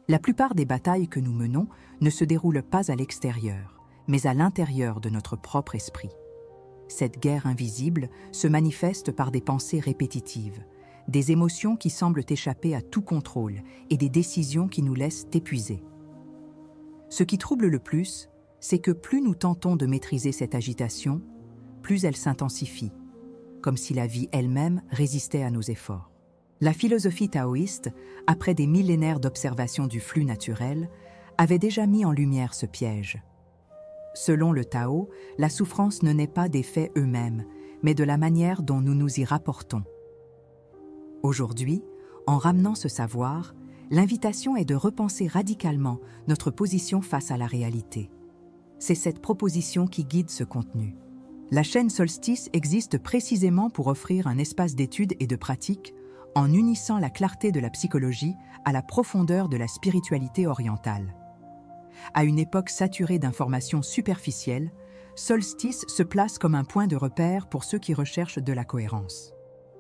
La plupart des batailles que nous menons ne se déroulent pas à l'extérieur, mais à l'intérieur de notre propre esprit. Cette guerre invisible se manifeste par des pensées répétitives, des émotions qui semblent échapper à tout contrôle et des décisions qui nous laissent épuisés. Ce qui trouble le plus, c'est que plus nous tentons de maîtriser cette agitation, plus elle s'intensifie, comme si la vie elle-même résistait à nos efforts. La philosophie taoïste, après des millénaires d'observation du flux naturel, avait déjà mis en lumière ce piège. Selon le Tao, la souffrance ne naît pas des faits eux-mêmes, mais de la manière dont nous nous y rapportons. Aujourd'hui, en ramenant ce savoir, l'invitation est de repenser radicalement notre position face à la réalité. C'est cette proposition qui guide ce contenu. La chaîne Solstice existe précisément pour offrir un espace d'étude et de pratique en unissant la clarté de la psychologie à la profondeur de la spiritualité orientale. À une époque saturée d'informations superficielles, Solstice se place comme un point de repère pour ceux qui recherchent de la cohérence.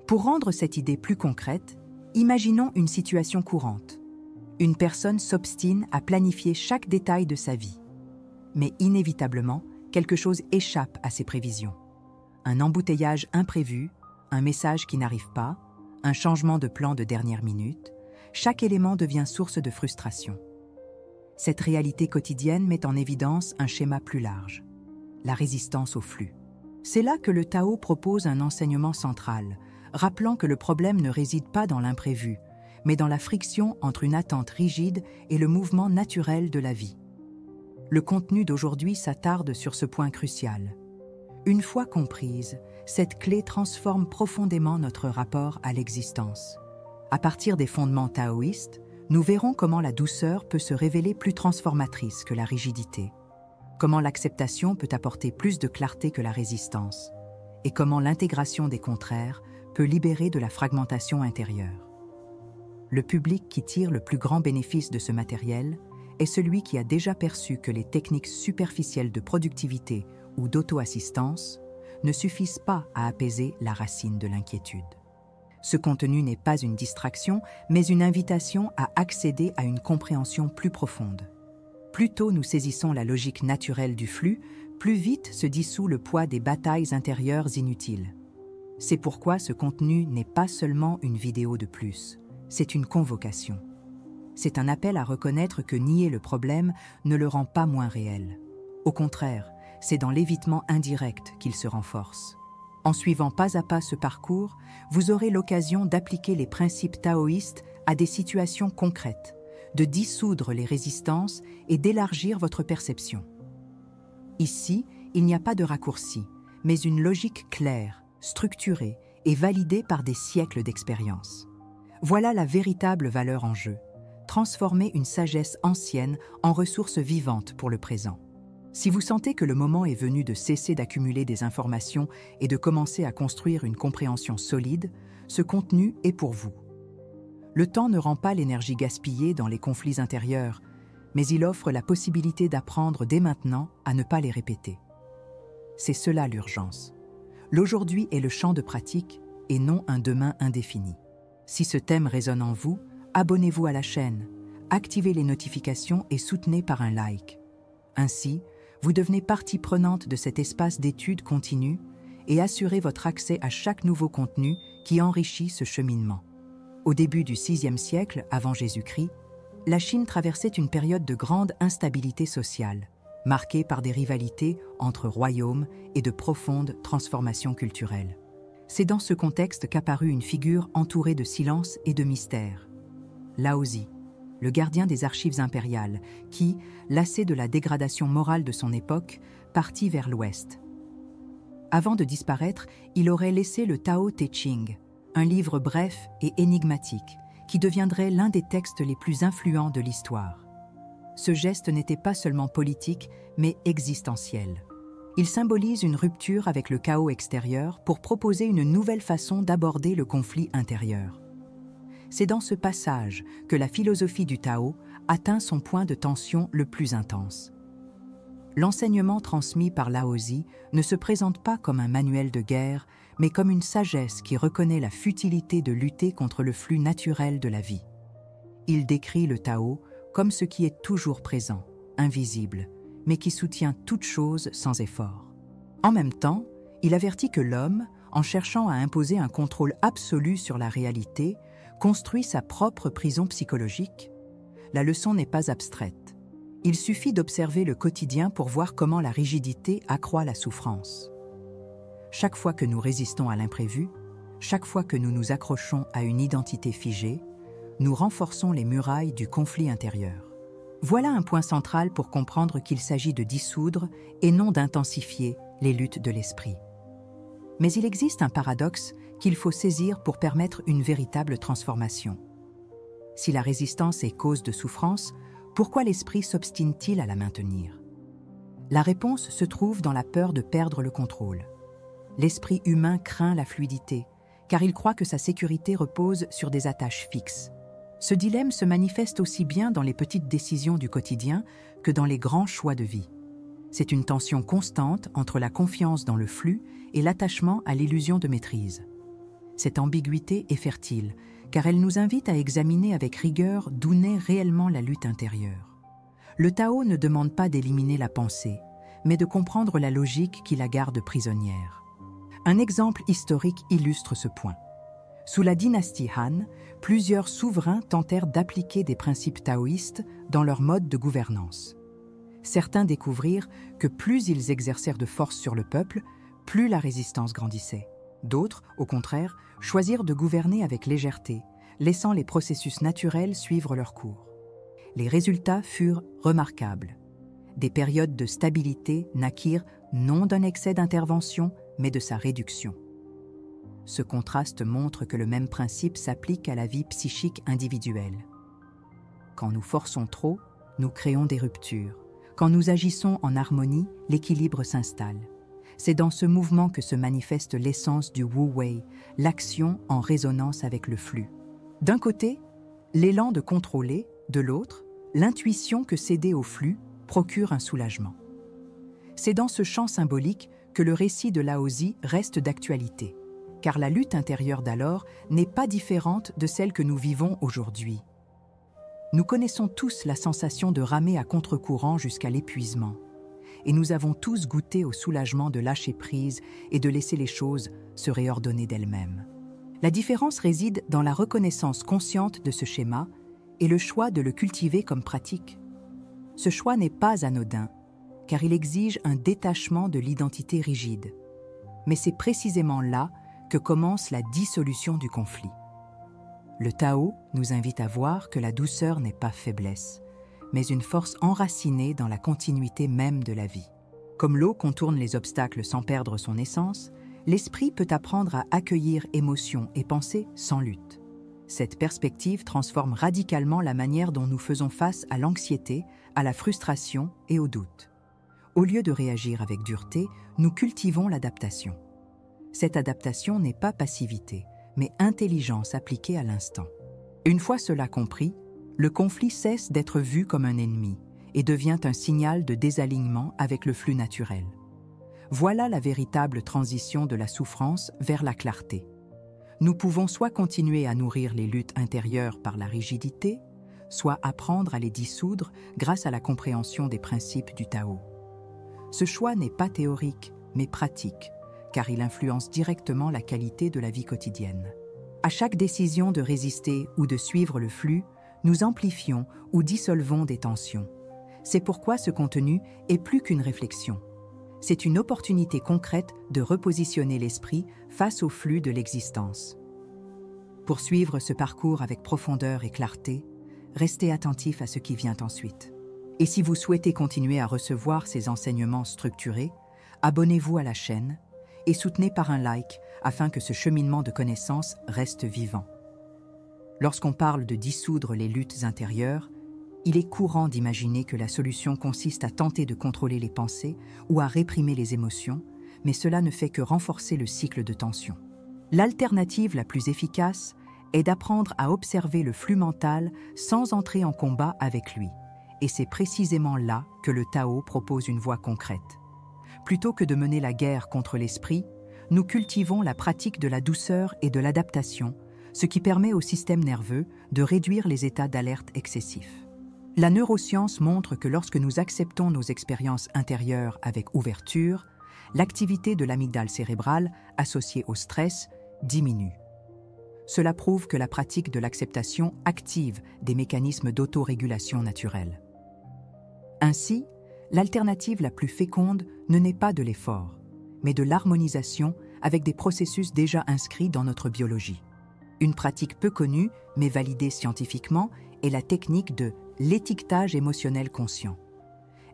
Pour rendre cette idée plus concrète, imaginons une situation courante. Une personne s'obstine à planifier chaque détail de sa vie. Mais inévitablement, quelque chose échappe à ses prévisions. Un embouteillage imprévu, un message qui n'arrive pas, un changement de plan de dernière minute, chaque élément devient source de frustration. Cette réalité quotidienne met en évidence un schéma plus large, la résistance au flux. C'est là que le Tao propose un enseignement central, rappelant que le problème ne réside pas dans l'imprévu, mais dans la friction entre une attente rigide et le mouvement naturel de la vie. Le contenu d'aujourd'hui s'attarde sur ce point crucial. Une fois comprise, cette clé transforme profondément notre rapport à l'existence. À partir des fondements taoïstes, nous verrons comment la douceur peut se révéler plus transformatrice que la rigidité, comment l'acceptation peut apporter plus de clarté que la résistance, et comment l'intégration des contraires peut libérer de la fragmentation intérieure. Le public qui tire le plus grand bénéfice de ce matériel est celui qui a déjà perçu que les techniques superficielles de productivité ou d'auto-assistance ne suffisent pas à apaiser la racine de l'inquiétude. Ce contenu n'est pas une distraction, mais une invitation à accéder à une compréhension plus profonde. Plus tôt nous saisissons la logique naturelle du flux, plus vite se dissout le poids des batailles intérieures inutiles. C'est pourquoi ce contenu n'est pas seulement une vidéo de plus, c'est une convocation. C'est un appel à reconnaître que nier le problème ne le rend pas moins réel. Au contraire, c'est dans l'évitement indirect qu'il se renforce. En suivant pas à pas ce parcours, vous aurez l'occasion d'appliquer les principes taoïstes à des situations concrètes, de dissoudre les résistances et d'élargir votre perception. Ici, il n'y a pas de raccourci, mais une logique claire, structurée et validée par des siècles d'expérience. Voilà la véritable valeur en jeu. Transformer une sagesse ancienne en ressource vivante pour le présent. Si vous sentez que le moment est venu de cesser d'accumuler des informations et de commencer à construire une compréhension solide, ce contenu est pour vous. Le temps ne rend pas l'énergie gaspillée dans les conflits intérieurs, mais il offre la possibilité d'apprendre dès maintenant à ne pas les répéter. C'est cela l'urgence. L'aujourd'hui est le champ de pratique et non un demain indéfini. Si ce thème résonne en vous, abonnez-vous à la chaîne, activez les notifications et soutenez par un like. Ainsi, vous devenez partie prenante de cet espace d'étude continue et assurez votre accès à chaque nouveau contenu qui enrichit ce cheminement. Au début du VIe siècle avant Jésus-Christ, la Chine traversait une période de grande instabilité sociale, marquée par des rivalités entre royaumes et de profondes transformations culturelles. C'est dans ce contexte qu'apparut une figure entourée de silence et de mystère. Laozi, le gardien des archives impériales, qui, lassé de la dégradation morale de son époque, partit vers l'ouest. Avant de disparaître, il aurait laissé le Tao Te Ching, un livre bref et énigmatique, qui deviendrait l'un des textes les plus influents de l'histoire. Ce geste n'était pas seulement politique, mais existentiel. Il symbolise une rupture avec le chaos extérieur pour proposer une nouvelle façon d'aborder le conflit intérieur. C'est dans ce passage que la philosophie du Tao atteint son point de tension le plus intense. L'enseignement transmis par Laozi ne se présente pas comme un manuel de guerre, mais comme une sagesse qui reconnaît la futilité de lutter contre le flux naturel de la vie. Il décrit le Tao comme ce qui est toujours présent, invisible, mais qui soutient toute chose sans effort. En même temps, il avertit que l'homme, en cherchant à imposer un contrôle absolu sur la réalité, construit sa propre prison psychologique. La leçon n'est pas abstraite. Il suffit d'observer le quotidien pour voir comment la rigidité accroît la souffrance. Chaque fois que nous résistons à l'imprévu, chaque fois que nous nous accrochons à une identité figée, nous renforçons les murailles du conflit intérieur. Voilà un point central pour comprendre qu'il s'agit de dissoudre et non d'intensifier les luttes de l'esprit. Mais il existe un paradoxe qu'il faut saisir pour permettre une véritable transformation. Si la résistance est cause de souffrance, pourquoi l'esprit s'obstine-t-il à la maintenir? La réponse se trouve dans la peur de perdre le contrôle. L'esprit humain craint la fluidité, car il croit que sa sécurité repose sur des attaches fixes. Ce dilemme se manifeste aussi bien dans les petites décisions du quotidien que dans les grands choix de vie. C'est une tension constante entre la confiance dans le flux et l'attachement à l'illusion de maîtrise. Cette ambiguïté est fertile, car elle nous invite à examiner avec rigueur d'où naît réellement la lutte intérieure. Le Tao ne demande pas d'éliminer la pensée, mais de comprendre la logique qui la garde prisonnière. Un exemple historique illustre ce point. Sous la dynastie Han, plusieurs souverains tentèrent d'appliquer des principes taoïstes dans leur mode de gouvernance. Certains découvrirent que plus ils exercèrent de force sur le peuple, plus la résistance grandissait. D'autres, au contraire, choisirent de gouverner avec légèreté, laissant les processus naturels suivre leur cours. Les résultats furent remarquables. Des périodes de stabilité naquirent non d'un excès d'intervention, mais de sa réduction. Ce contraste montre que le même principe s'applique à la vie psychique individuelle. Quand nous forçons trop, nous créons des ruptures. Quand nous agissons en harmonie, l'équilibre s'installe. C'est dans ce mouvement que se manifeste l'essence du Wu Wei, l'action en résonance avec le flux. D'un côté, l'élan de contrôler, de l'autre, l'intuition que céder au flux procure un soulagement. C'est dans ce champ symbolique que le récit de Laozi reste d'actualité, car la lutte intérieure d'alors n'est pas différente de celle que nous vivons aujourd'hui. Nous connaissons tous la sensation de ramer à contre-courant jusqu'à l'épuisement, et nous avons tous goûté au soulagement de lâcher prise et de laisser les choses se réordonner d'elles-mêmes. La différence réside dans la reconnaissance consciente de ce schéma et le choix de le cultiver comme pratique. Ce choix n'est pas anodin, car il exige un détachement de l'identité rigide. Mais c'est précisément là que commence la dissolution du conflit. Le Tao nous invite à voir que la douceur n'est pas faiblesse, mais une force enracinée dans la continuité même de la vie. Comme l'eau contourne les obstacles sans perdre son essence, l'esprit peut apprendre à accueillir émotions et pensées sans lutte. Cette perspective transforme radicalement la manière dont nous faisons face à l'anxiété, à la frustration et au doute. Au lieu de réagir avec dureté, nous cultivons l'adaptation. Cette adaptation n'est pas passivité, mais intelligence appliquée à l'instant. Une fois cela compris, le conflit cesse d'être vu comme un ennemi et devient un signal de désalignement avec le flux naturel. Voilà la véritable transition de la souffrance vers la clarté. Nous pouvons soit continuer à nourrir les luttes intérieures par la rigidité, soit apprendre à les dissoudre grâce à la compréhension des principes du Tao. Ce choix n'est pas théorique, mais pratique, car il influence directement la qualité de la vie quotidienne. À chaque décision de résister ou de suivre le flux, nous amplifions ou dissolvons des tensions. C'est pourquoi ce contenu est plus qu'une réflexion. C'est une opportunité concrète de repositionner l'esprit face au flux de l'existence. Pour suivre ce parcours avec profondeur et clarté, restez attentif à ce qui vient ensuite. Et si vous souhaitez continuer à recevoir ces enseignements structurés, abonnez-vous à la chaîne et soutenez par un like afin que ce cheminement de connaissances reste vivant. Lorsqu'on parle de dissoudre les luttes intérieures, il est courant d'imaginer que la solution consiste à tenter de contrôler les pensées ou à réprimer les émotions, mais cela ne fait que renforcer le cycle de tension. L'alternative la plus efficace est d'apprendre à observer le flux mental sans entrer en combat avec lui. Et c'est précisément là que le Tao propose une voie concrète. Plutôt que de mener la guerre contre l'esprit, nous cultivons la pratique de la douceur et de l'adaptation, ce qui permet au système nerveux de réduire les états d'alerte excessifs. La neuroscience montre que lorsque nous acceptons nos expériences intérieures avec ouverture, l'activité de l'amygdale cérébrale associée au stress diminue. Cela prouve que la pratique de l'acceptation active des mécanismes d'autorégulation naturels. Ainsi, l'alternative la plus féconde ne naît pas de l'effort, mais de l'harmonisation avec des processus déjà inscrits dans notre biologie. Une pratique peu connue, mais validée scientifiquement, est la technique de l'étiquetage émotionnel conscient.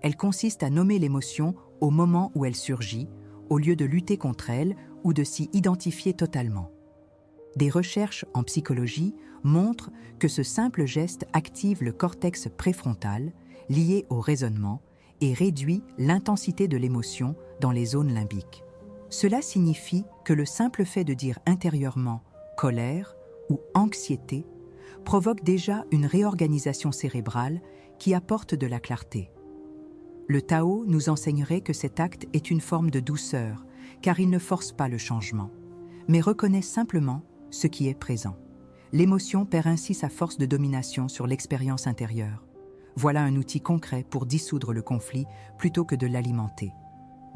Elle consiste à nommer l'émotion au moment où elle surgit, au lieu de lutter contre elle ou de s'y identifier totalement. Des recherches en psychologie montrent que ce simple geste active le cortex préfrontal, lié au raisonnement, et réduit l'intensité de l'émotion dans les zones limbiques. Cela signifie que le simple fait de dire intérieurement « colère » ou « anxiété » provoque déjà une réorganisation cérébrale qui apporte de la clarté. Le Tao nous enseignerait que cet acte est une forme de douceur, car il ne force pas le changement, mais reconnaît simplement ce qui est présent. L'émotion perd ainsi sa force de domination sur l'expérience intérieure. Voilà un outil concret pour dissoudre le conflit plutôt que de l'alimenter.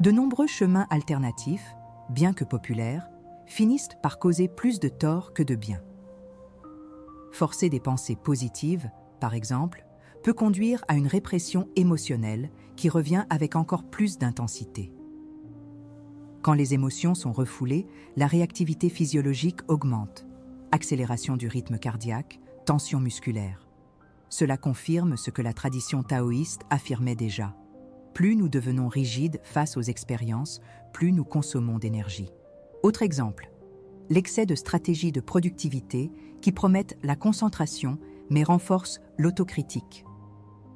De nombreux chemins alternatifs, bien que populaires, finissent par causer plus de tort que de bien. Forcer des pensées positives, par exemple, peut conduire à une répression émotionnelle qui revient avec encore plus d'intensité. Quand les émotions sont refoulées, la réactivité physiologique augmente, accélération du rythme cardiaque, tension musculaire. Cela confirme ce que la tradition taoïste affirmait déjà. Plus nous devenons rigides face aux expériences, plus nous consommons d'énergie. Autre exemple, l'excès de stratégies de productivité qui promettent la concentration mais renforcent l'autocritique.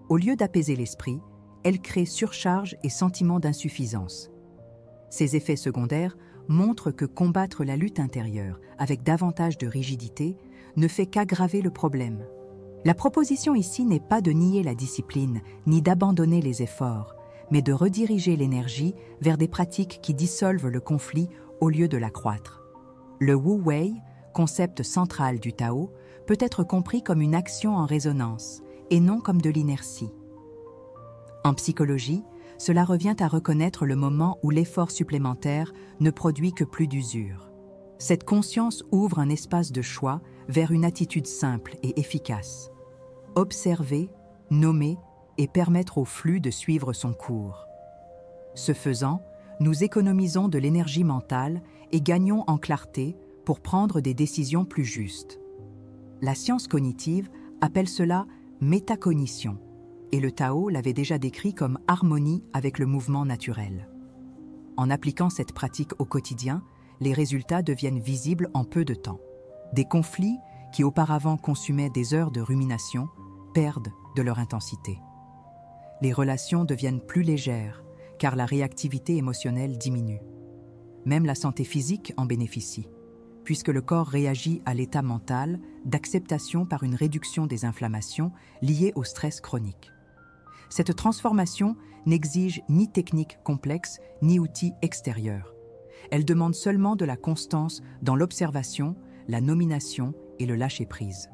Au lieu d'apaiser l'esprit, elles créent surcharge et sentiment d'insuffisance. Ces effets secondaires montrent que combattre la lutte intérieure avec davantage de rigidité ne fait qu'aggraver le problème. La proposition ici n'est pas de nier la discipline ni d'abandonner les efforts, mais de rediriger l'énergie vers des pratiques qui dissolvent le conflit au lieu de l'accroître. Le Wu Wei, concept central du Tao, peut être compris comme une action en résonance et non comme de l'inertie. En psychologie, cela revient à reconnaître le moment où l'effort supplémentaire ne produit que plus d'usure. Cette conscience ouvre un espace de choix vers une attitude simple et efficace. Observer, nommer et permettre au flux de suivre son cours. Ce faisant, nous économisons de l'énergie mentale et gagnons en clarté pour prendre des décisions plus justes. La science cognitive appelle cela métacognition, et le Tao l'avait déjà décrit comme harmonie avec le mouvement naturel. En appliquant cette pratique au quotidien, les résultats deviennent visibles en peu de temps. Des conflits qui auparavant consumaient des heures de rumination perdent de leur intensité. Les relations deviennent plus légères, car la réactivité émotionnelle diminue. Même la santé physique en bénéficie, puisque le corps réagit à l'état mental d'acceptation par une réduction des inflammations liées au stress chronique. Cette transformation n'exige ni technique complexe, ni outils extérieurs. Elle demande seulement de la constance dans l'observation, la nomination et le lâcher-prise.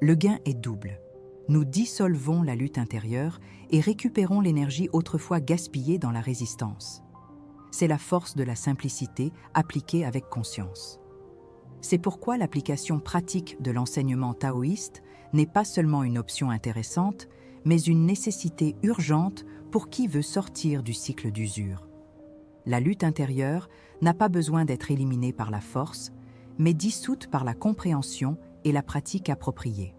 Le gain est double. Nous dissolvons la lutte intérieure et récupérons l'énergie autrefois gaspillée dans la résistance. C'est la force de la simplicité appliquée avec conscience. C'est pourquoi l'application pratique de l'enseignement taoïste n'est pas seulement une option intéressante, mais une nécessité urgente pour qui veut sortir du cycle d'usure. La lutte intérieure n'a pas besoin d'être éliminée par la force, mais dissoute par la compréhension et la pratique appropriée.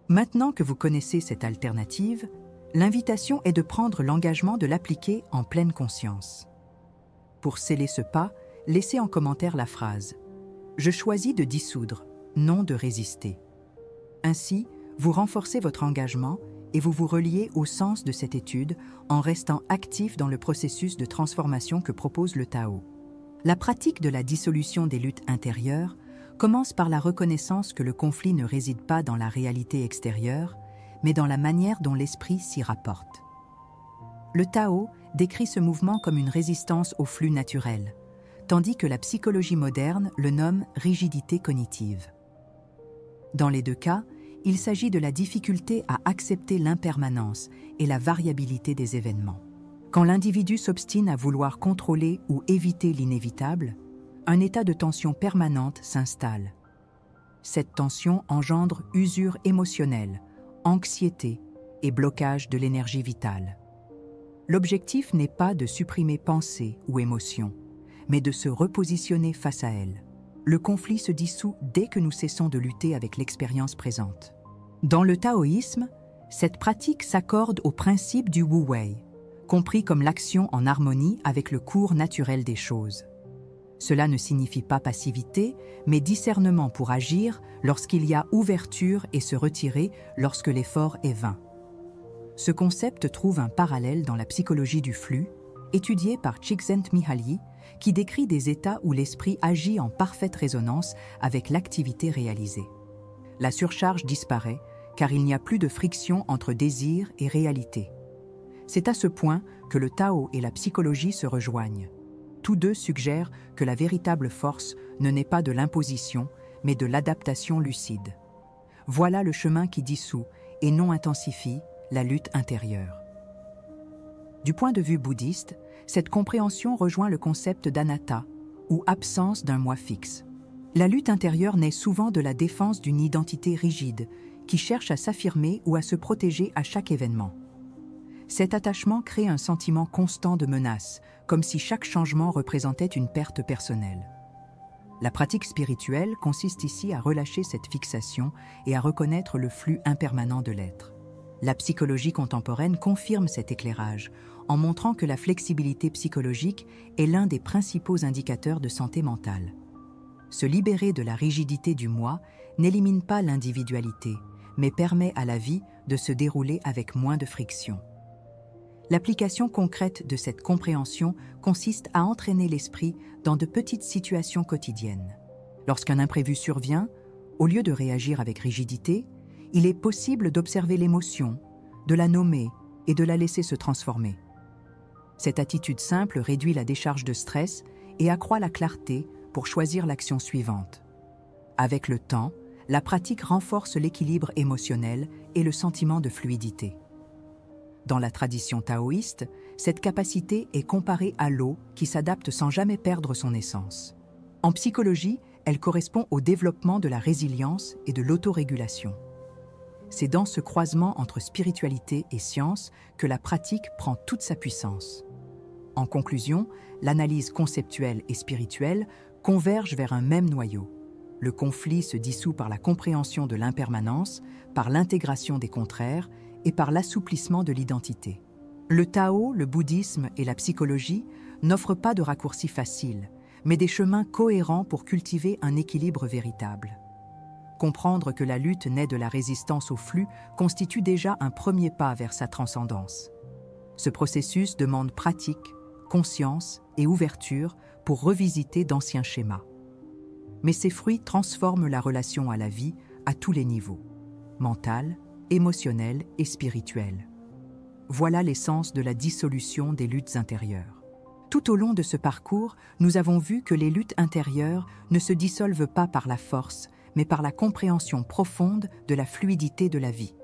Maintenant que vous connaissez cette alternative, l'invitation est de prendre l'engagement de l'appliquer en pleine conscience. Pour sceller ce pas, laissez en commentaire la phrase « Je choisis de dissoudre, non de résister ». Ainsi, vous renforcez votre engagement et vous vous reliez au sens de cette étude en restant actif dans le processus de transformation que propose le Tao. La pratique de la dissolution des luttes intérieures commence par la reconnaissance que le conflit ne réside pas dans la réalité extérieure, mais dans la manière dont l'esprit s'y rapporte. Le Tao décrit ce mouvement comme une résistance au flux naturel, tandis que la psychologie moderne le nomme rigidité cognitive. Dans les deux cas, il s'agit de la difficulté à accepter l'impermanence et la variabilité des événements. Quand l'individu s'obstine à vouloir contrôler ou éviter l'inévitable, un état de tension permanente s'installe. Cette tension engendre usure émotionnelle, anxiété et blocage de l'énergie vitale. L'objectif n'est pas de supprimer pensée ou émotion, mais de se repositionner face à elles. Le conflit se dissout dès que nous cessons de lutter avec l'expérience présente. Dans le taoïsme, cette pratique s'accorde au principe du Wu Wei, compris comme l'action en harmonie avec le cours naturel des choses. Cela ne signifie pas passivité, mais discernement pour agir lorsqu'il y a ouverture et se retirer lorsque l'effort est vain. Ce concept trouve un parallèle dans la psychologie du flux, étudiée par Csikszentmihalyi, qui décrit des états où l'esprit agit en parfaite résonance avec l'activité réalisée. La surcharge disparaît, car il n'y a plus de friction entre désir et réalité. C'est à ce point que le Tao et la psychologie se rejoignent. Tous deux suggèrent que la véritable force ne naît pas de l'imposition, mais de l'adaptation lucide. Voilà le chemin qui dissout et non intensifie la lutte intérieure. Du point de vue bouddhiste, cette compréhension rejoint le concept d'anatta, ou absence d'un moi fixe. La lutte intérieure naît souvent de la défense d'une identité rigide, qui cherche à s'affirmer ou à se protéger à chaque événement. Cet attachement crée un sentiment constant de menace, comme si chaque changement représentait une perte personnelle. La pratique spirituelle consiste ici à relâcher cette fixation et à reconnaître le flux impermanent de l'être. La psychologie contemporaine confirme cet éclairage, en montrant que la flexibilité psychologique est l'un des principaux indicateurs de santé mentale. Se libérer de la rigidité du moi n'élimine pas l'individualité, mais permet à la vie de se dérouler avec moins de friction. L'application concrète de cette compréhension consiste à entraîner l'esprit dans de petites situations quotidiennes. Lorsqu'un imprévu survient, au lieu de réagir avec rigidité, il est possible d'observer l'émotion, de la nommer et de la laisser se transformer. Cette attitude simple réduit la décharge de stress et accroît la clarté pour choisir l'action suivante. Avec le temps, la pratique renforce l'équilibre émotionnel et le sentiment de fluidité. Dans la tradition taoïste, cette capacité est comparée à l'eau qui s'adapte sans jamais perdre son essence. En psychologie, elle correspond au développement de la résilience et de l'autorégulation. C'est dans ce croisement entre spiritualité et science que la pratique prend toute sa puissance. En conclusion, l'analyse conceptuelle et spirituelle convergent vers un même noyau. Le conflit se dissout par la compréhension de l'impermanence, par l'intégration des contraires et par l'assouplissement de l'identité. Le Tao, le bouddhisme et la psychologie n'offrent pas de raccourcis faciles, mais des chemins cohérents pour cultiver un équilibre véritable. Comprendre que la lutte naît de la résistance au flux constitue déjà un premier pas vers sa transcendance. Ce processus demande pratique, conscience et ouverture pour revisiter d'anciens schémas. Mais ces fruits transforment la relation à la vie à tous les niveaux, mental, émotionnel et spirituel. Voilà l'essence de la dissolution des luttes intérieures. Tout au long de ce parcours, nous avons vu que les luttes intérieures ne se dissolvent pas par la force, mais par la compréhension profonde de la fluidité de la vie.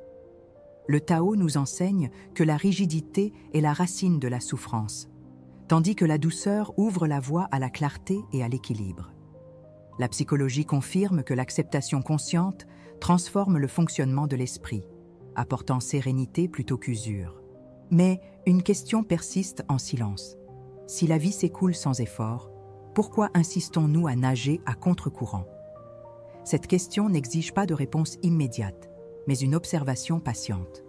Le Tao nous enseigne que la rigidité est la racine de la souffrance, tandis que la douceur ouvre la voie à la clarté et à l'équilibre. La psychologie confirme que l'acceptation consciente transforme le fonctionnement de l'esprit, apportant sérénité plutôt qu'usure. Mais une question persiste en silence. Si la vie s'écoule sans effort, pourquoi insistons-nous à nager à contre-courant ? Cette question n'exige pas de réponse immédiate, mais une observation patiente.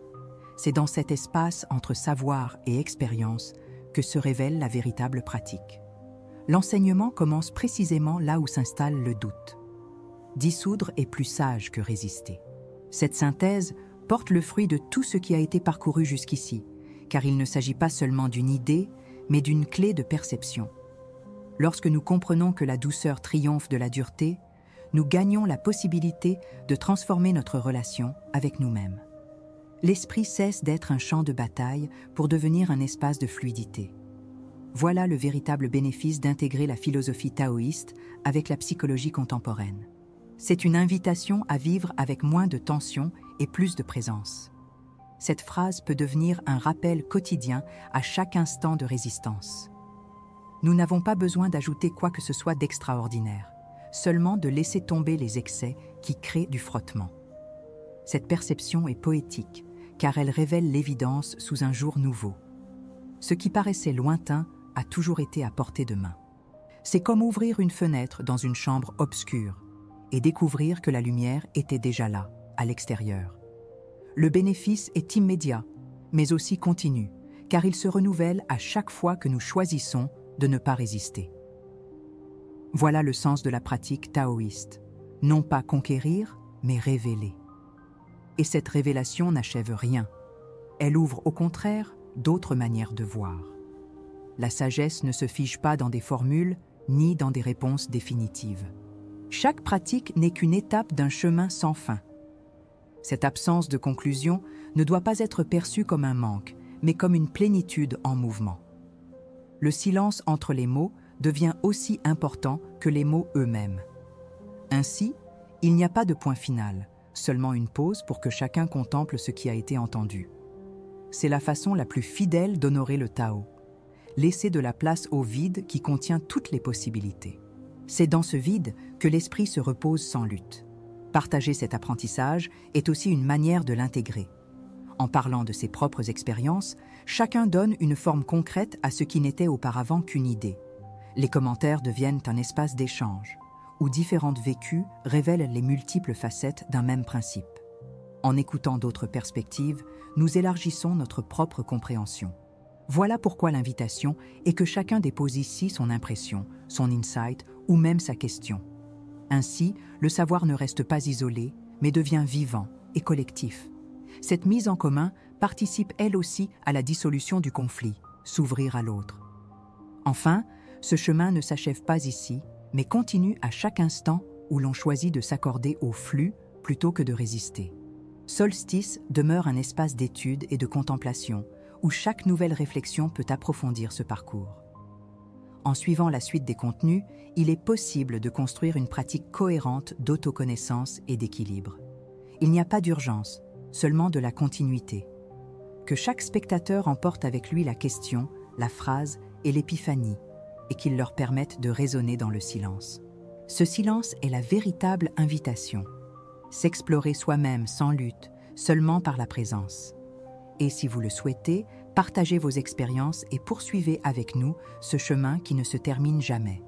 C'est dans cet espace entre savoir et expérience que se révèle la véritable pratique. L'enseignement commence précisément là où s'installe le doute. Dissoudre est plus sage que résister. Cette synthèse porte le fruit de tout ce qui a été parcouru jusqu'ici, car il ne s'agit pas seulement d'une idée, mais d'une clé de perception. Lorsque nous comprenons que la douceur triomphe de la dureté, nous gagnons la possibilité de transformer notre relation avec nous-mêmes. L'esprit cesse d'être un champ de bataille pour devenir un espace de fluidité. Voilà le véritable bénéfice d'intégrer la philosophie taoïste avec la psychologie contemporaine. C'est une invitation à vivre avec moins de tension et plus de présence. Cette phrase peut devenir un rappel quotidien à chaque instant de résistance. Nous n'avons pas besoin d'ajouter quoi que ce soit d'extraordinaire, seulement de laisser tomber les excès qui créent du frottement. Cette perception est poétique, car elle révèle l'évidence sous un jour nouveau. Ce qui paraissait lointain a toujours été à portée de main. C'est comme ouvrir une fenêtre dans une chambre obscure et découvrir que la lumière était déjà là, à l'extérieur. Le bénéfice est immédiat, mais aussi continu, car il se renouvelle à chaque fois que nous choisissons de ne pas résister. Voilà le sens de la pratique taoïste, non pas conquérir, mais révéler. Et cette révélation n'achève rien. Elle ouvre au contraire d'autres manières de voir. La sagesse ne se fige pas dans des formules ni dans des réponses définitives. Chaque pratique n'est qu'une étape d'un chemin sans fin. Cette absence de conclusion ne doit pas être perçue comme un manque, mais comme une plénitude en mouvement. Le silence entre les mots devient aussi important que les mots eux-mêmes. Ainsi, il n'y a pas de point final, seulement une pause pour que chacun contemple ce qui a été entendu. C'est la façon la plus fidèle d'honorer le Tao. Laisser de la place au vide qui contient toutes les possibilités. C'est dans ce vide que l'esprit se repose sans lutte. Partager cet apprentissage est aussi une manière de l'intégrer. En parlant de ses propres expériences, chacun donne une forme concrète à ce qui n'était auparavant qu'une idée. Les commentaires deviennent un espace d'échange, où différentes vécus révèlent les multiples facettes d'un même principe. En écoutant d'autres perspectives, nous élargissons notre propre compréhension. Voilà pourquoi l'invitation est que chacun dépose ici son impression, son insight ou même sa question. Ainsi, le savoir ne reste pas isolé, mais devient vivant et collectif. Cette mise en commun participe elle aussi à la dissolution du conflit, s'ouvrir à l'autre. Enfin, ce chemin ne s'achève pas ici, mais continue à chaque instant où l'on choisit de s'accorder au flux plutôt que de résister. Solstice demeure un espace d'étude et de contemplation, où chaque nouvelle réflexion peut approfondir ce parcours. En suivant la suite des contenus, il est possible de construire une pratique cohérente d'autoconnaissance et d'équilibre. Il n'y a pas d'urgence, seulement de la continuité. Que chaque spectateur emporte avec lui la question, la phrase et l'épiphanie, et qu'il leur permette de résonner dans le silence. Ce silence est la véritable invitation. S'explorer soi-même sans lutte, seulement par la présence. Et si vous le souhaitez, partagez vos expériences et poursuivez avec nous ce chemin qui ne se termine jamais.